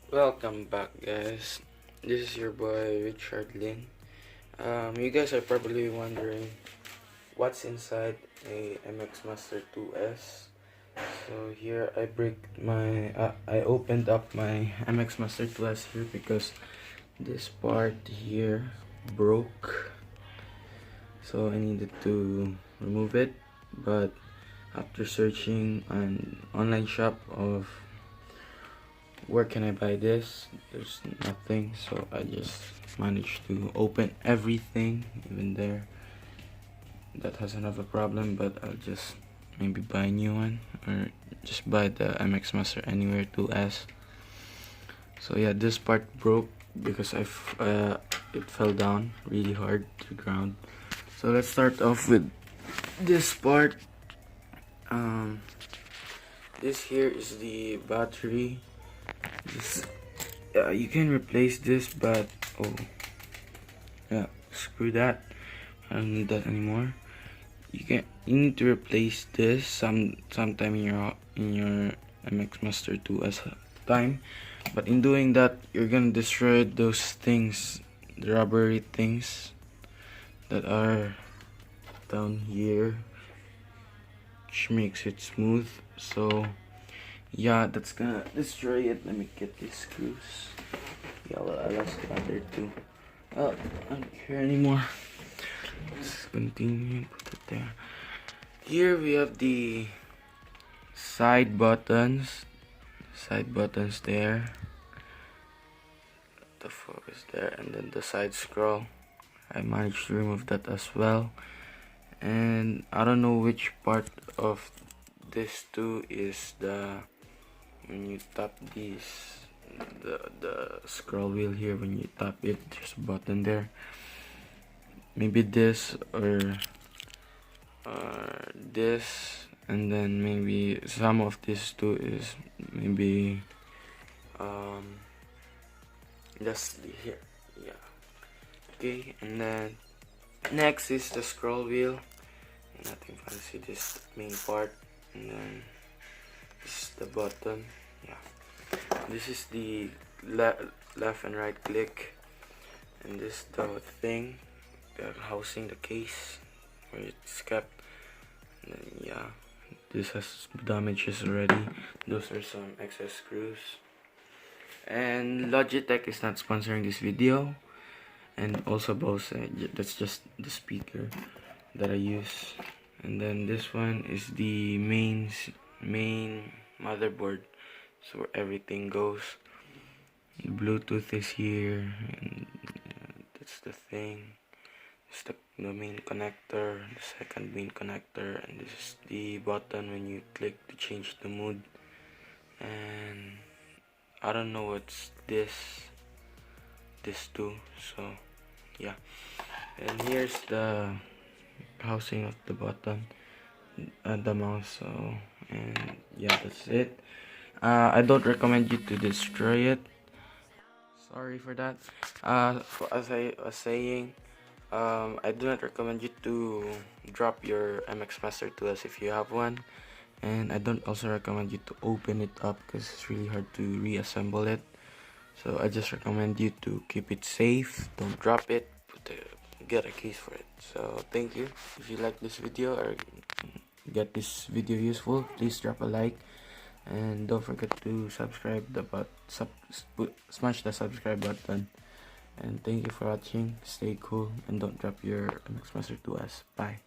Welcome back, guys. This is your boy Richard Lin. You guys are probably wondering what's inside a MXMaster 2S. So here I opened up my MXMaster 2S here because this part here broke. So I needed to remove it, but after searching an online shop of where can I buy this, there's nothing, so I just managed to open everything. Even there, that has another problem, but I'll just maybe buy a new one or just buy the MXMaster Anywhere 2S. So yeah, this part broke because it fell down really hard to the ground. So let's start off with this part. This here is the battery. You can replace this, but screw that. I don't need that anymore. You need to replace this sometime in your MXMaster 2S time. But in doing that, you're gonna destroy those things, the rubbery things that are down here, which makes it smooth. So yeah, that's gonna destroy it. Let me get these screws. Yeah, well, I lost the other two. Oh, I don't care anymore. Let's continue. Put it there. Here we have the side buttons. Side buttons there. The focus there, and then the side scroll. I managed to remove that as well. And I don't know which part of this two is when you tap these, the scroll wheel here. When you tap it, there's a button there. Maybe this or this, and then maybe some of this too is maybe just here. Yeah, okay. And then next is the scroll wheel. Nothing fancy, this main part, and then this is the button. Yeah, this is the left and right click, and this the thing, the housing, the case where it's kept. And then yeah, this has damages already. Those are some excess screws. And Logitech is not sponsoring this video, and also Bose. That's just the speaker that I use. And then this one is the main motherboard, so where everything goes. The Bluetooth is here, and that's the thing. It's the main connector, the second main connector, and this is the button when you click to change the mood. And I don't know what's this too, so yeah. And here's the housing of the button, the mouse. So, and yeah, that's it. I don't recommend you to destroy it. Sorry for that. As I was saying, I do not recommend you to drop your MXMaster 2S if you have one, and I don't also recommend you to open it up because it's really hard to reassemble it. So I just recommend you to keep it safe, don't drop it, get a case for it. So thank you. If you like this video or get this video useful, please drop a like, and don't forget to subscribe smash the subscribe button. And thank you for watching. Stay cool and don't drop your MXMaster 2S. Bye.